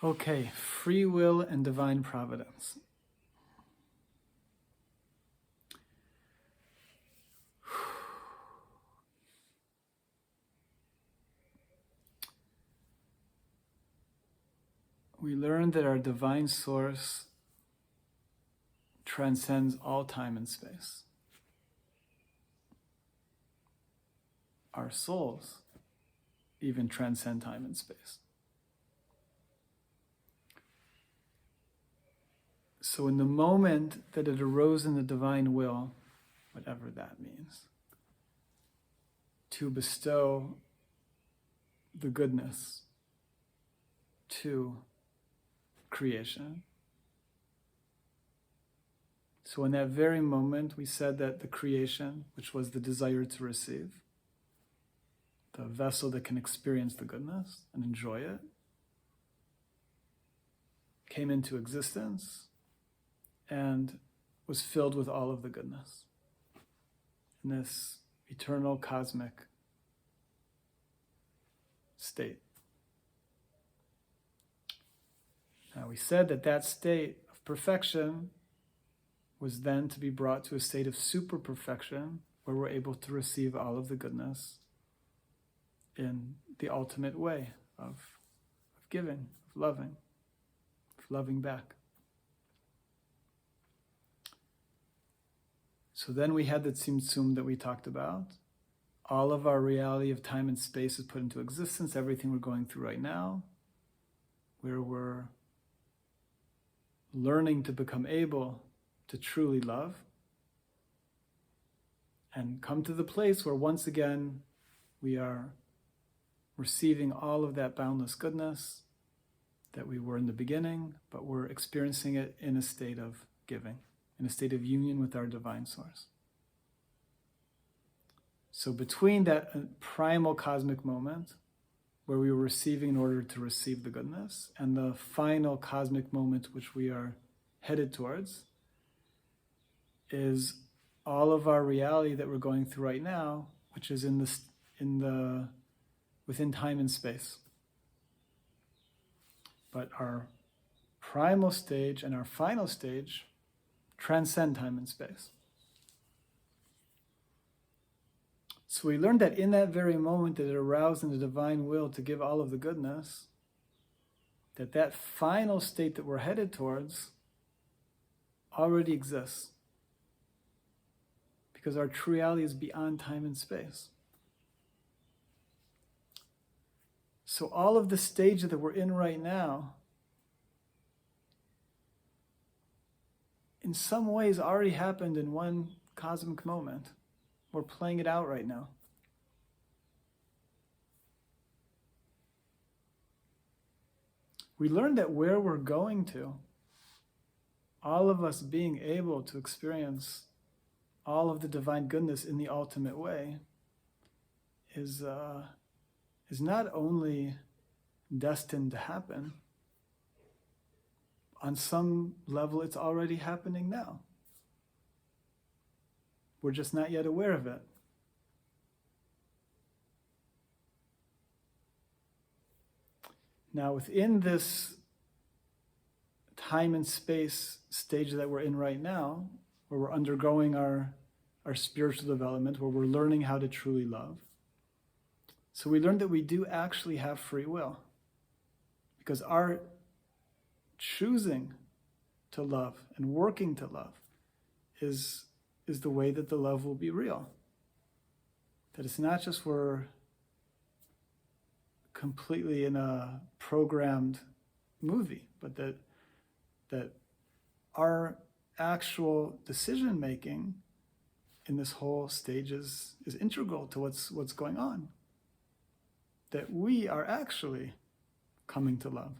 Okay, free will and divine providence. We learned that our divine source transcends all time and space. Our souls even transcend time and space. So in the moment that it arose in the divine will, whatever that means, to bestow the goodness to creation. So in that very moment, we said that the creation, which was the desire to receive, the vessel that can experience the goodness and enjoy it, came into existence and was filled with all of the goodness in this eternal cosmic state. Now we said that that state of perfection was then to be brought to a state of super perfection where we're able to receive all of the goodness in the ultimate way of giving, of loving back. So then we had the Tzimtzum that we talked about. All of our reality of time and space is put into existence, everything we're going through right now, where we're learning to become able to truly love and come to the place where once again we are receiving all of that boundless goodness that we were in the beginning, but we're experiencing it in a state of giving, in a state of union with our divine source. So between that primal cosmic moment where we were receiving in order to receive the goodness and the final cosmic moment which we are headed towards is all of our reality that we're going through right now, which is within time and space. But our primal stage and our final stage transcend time and space. So we learned that in that very moment that it aroused in the divine will to give all of the goodness, that final state that we're headed towards already exists. Because our true reality is beyond time and space. So all of the stages that we're in right now, in some ways already happened in one cosmic moment. We're playing it out right now. We learned that where we're going to, all of us being able to experience all of the divine goodness in the ultimate way is not only destined to happen, on some level it's already happening now. We're just not yet aware of it. Now within this time and space stage that we're in right now, where we're undergoing our spiritual development, where we're learning how to truly love. So we learned that we do actually have free will, because our choosing to love and working to love is the way that the love will be real. That it's not just we're completely in a programmed movie, but that our actual decision making in this whole stage is integral to what's going on. That we are actually coming to love.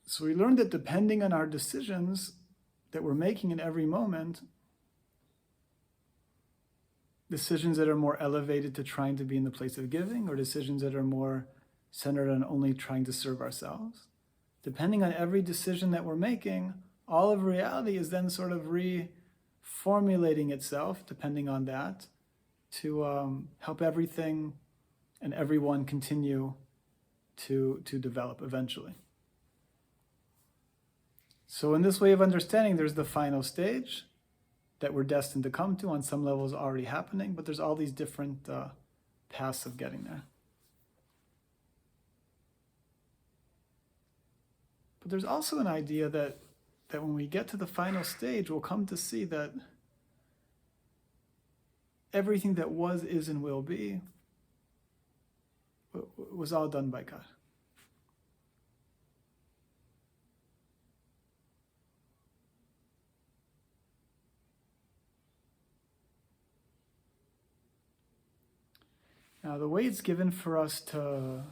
So we learned that depending on our decisions that we're making in every moment, decisions that are more elevated to trying to be in the place of giving, or decisions that are more centered on only trying to serve ourselves, depending on every decision that we're making, all of reality is then sort of reformulating itself, depending on that, to help everything and everyone continue to develop eventually. So in this way of understanding, there's the final stage that we're destined to come to. On some levels already happening, but there's all these different paths of getting there. But there's also an idea that when we get to the final stage, we'll come to see that everything that was, is, and will be was all done by God. Now, the way it's given for us to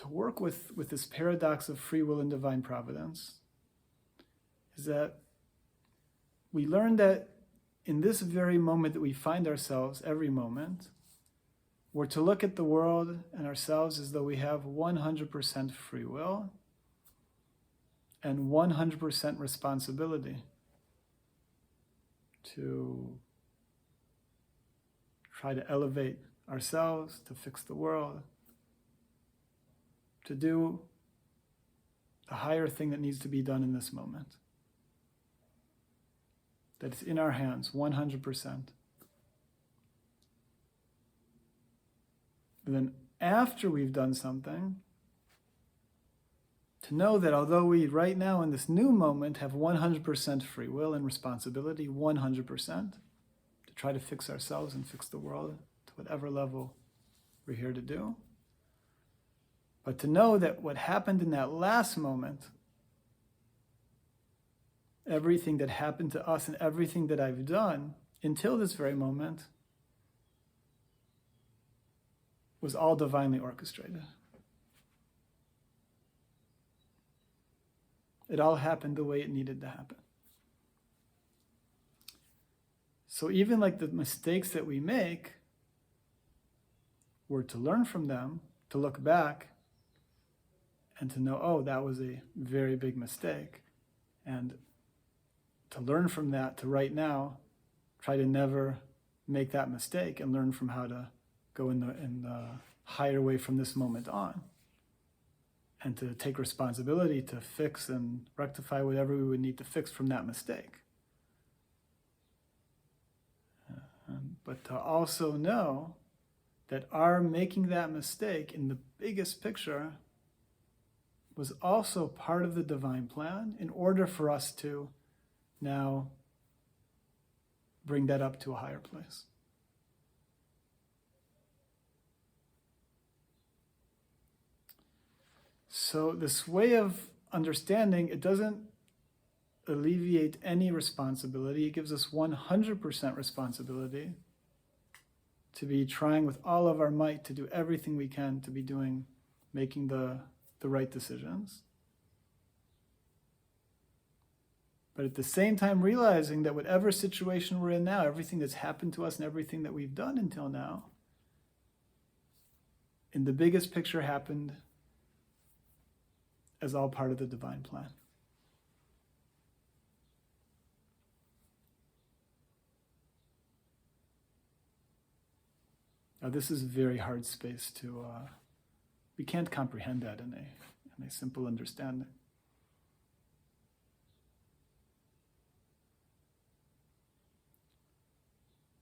work with this paradox of free will and divine providence is that we learn that in this very moment that we find ourselves, every moment, we're to look at the world and ourselves as though we have 100% free will and 100% responsibility to try to elevate ourselves, to fix the world, to do the higher thing that needs to be done in this moment. That it's in our hands, 100%. And then after we've done something, to know that although we right now in this new moment have 100% free will and responsibility, 100%, to try to fix ourselves and fix the world to whatever level we're here to do. But to know that what happened in that last moment, everything that happened to us and everything that I've done until this very moment was all divinely orchestrated. It all happened the way it needed to happen. So even like the mistakes that we make, we're to learn from them, to look back and to know, oh, that was a very big mistake. And to learn from that, to right now, try to never make that mistake and learn from how to go in the higher way from this moment on. And to take responsibility to fix and rectify whatever we would need to fix from that mistake. But to also know that our making that mistake in the biggest picture was also part of the divine plan in order for us to now bring that up to a higher place. So this way of understanding, it doesn't alleviate any responsibility. It gives us 100% responsibility to be trying with all of our might to do everything we can to be making the right decisions. But at the same time realizing that whatever situation we're in now, everything that's happened to us and everything that we've done until now, in the biggest picture happened as all part of the divine plan. Now this is a very hard space to, we can't comprehend that in a simple understanding.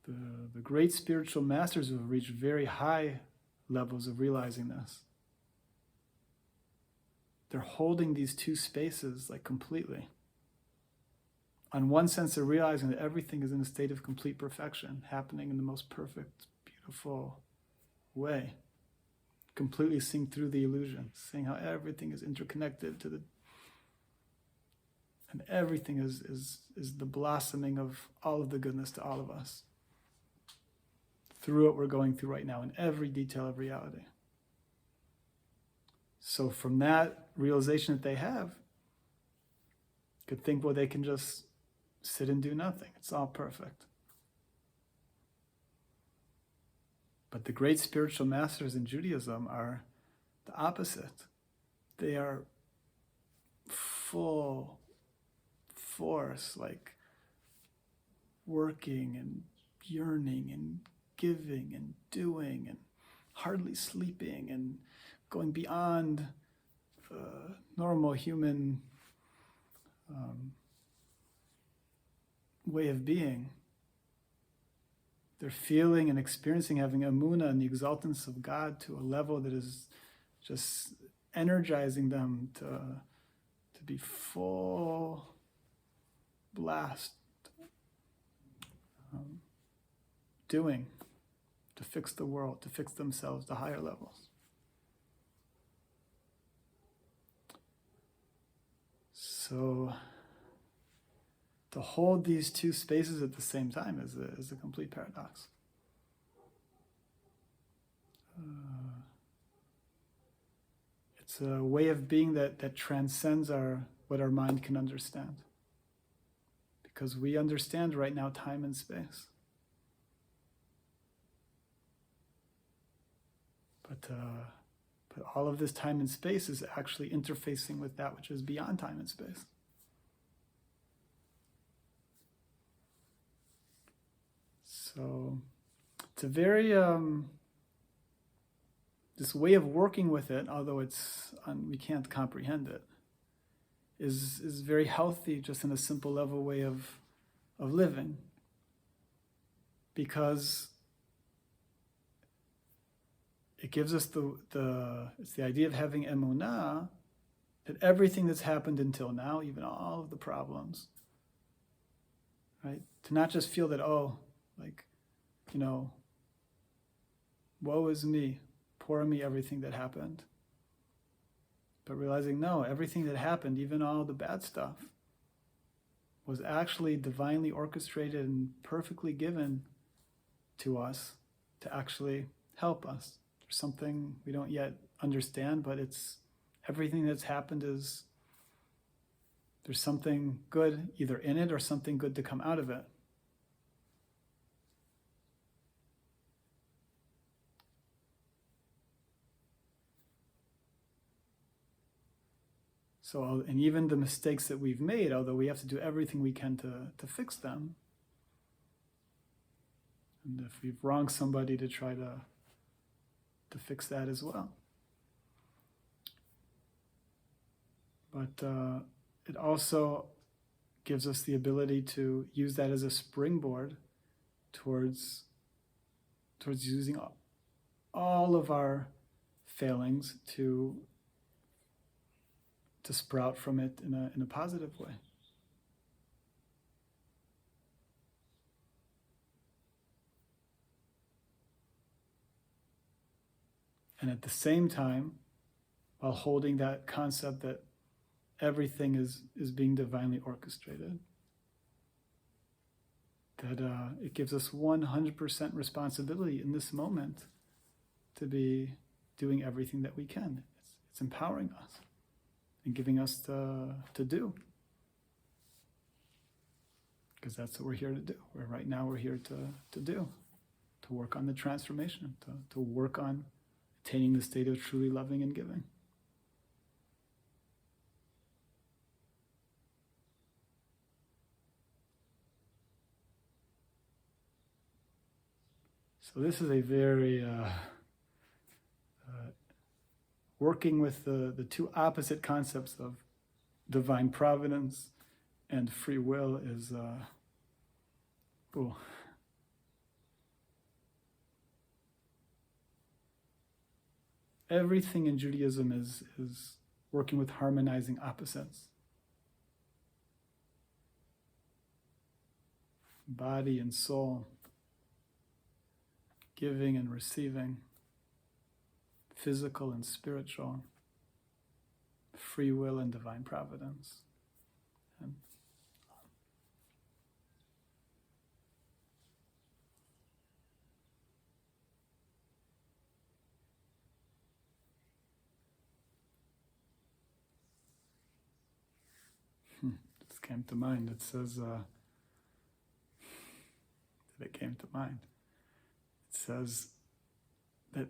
The great spiritual masters who have reached very high levels of realizing this, they're holding these two spaces like completely. On one sense, they're realizing that everything is in a state of complete perfection, happening in the most perfect, beautiful way. Completely seeing through the illusion, seeing how everything is interconnected and everything is the blossoming of all of the goodness to all of us through what we're going through right now in every detail of reality. So from that realization that they have, could think, well, they can just sit and do nothing. It's all perfect. But the great spiritual masters in Judaism are the opposite. They are full force, like working and yearning and giving and doing and hardly sleeping and going beyond normal human way of being. They're feeling and experiencing, having emunah and the exaltance of God to a level that is just energizing them to be full blast, doing, to fix the world, to fix themselves to higher levels. So to hold these two spaces at the same time is a complete paradox. It's a way of being that transcends what our mind can understand. Because we understand right now time and space. But all of this time and space is actually interfacing with that which is beyond time and space. So it's a very, this way of working with it, although we can't comprehend it, is very healthy, just in a simple level way of living. Because it gives us it's the idea of having emunah, that everything that's happened until now, even all of the problems, right? To not just feel that, woe is me, poor me, everything that happened. But realizing, no, everything that happened, even all the bad stuff, was actually divinely orchestrated and perfectly given to us to actually help us. There's something we don't yet understand, but everything that's happened there's something good either in it or something good to come out of it. So, and even the mistakes that we've made, although we have to do everything we can to fix them, and if we've wronged somebody, to try to fix that as well. But it also gives us the ability to use that as a springboard towards using all of our failings to sprout from it in a positive way. And at the same time, while holding that concept that everything is being divinely orchestrated, that it gives us 100% responsibility in this moment to be doing everything that we can. It's empowering us and giving us to do. Because that's what we're here to do. Right now we're here to do, to work on the transformation, to work on attaining the state of truly loving and giving. So this is a very, working with the two opposite concepts of divine providence and free will is, Everything in Judaism is working with harmonizing opposites. Body and soul, giving and receiving, physical and spiritual, free will and divine providence. And this came to mind. It says, it came to mind. It says that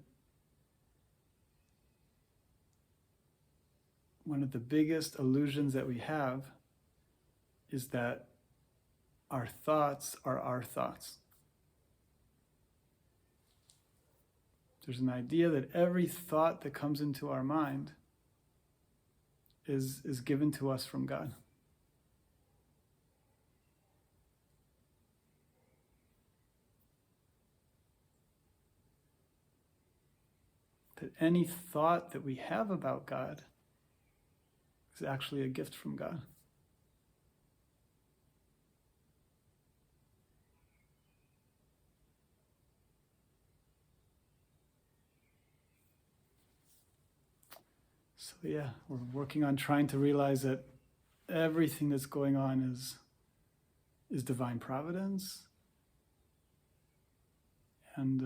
one of the biggest illusions that we have is that our thoughts are our thoughts. There's an idea that every thought that comes into our mind is given to us from God. That any thought that we have about God is actually a gift from God. So yeah, we're working on trying to realize that everything that's going on is divine providence, and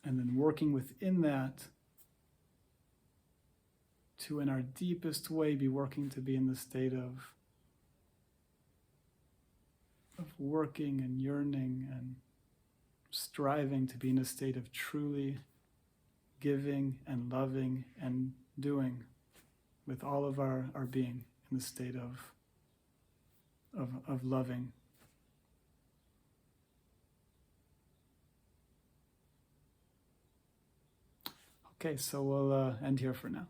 then working within that to, in our deepest way, be working to be in the state of working and yearning and striving to be in a state of truly giving and loving and doing with all of our being, in the state of loving. Okay, so we'll end here for now.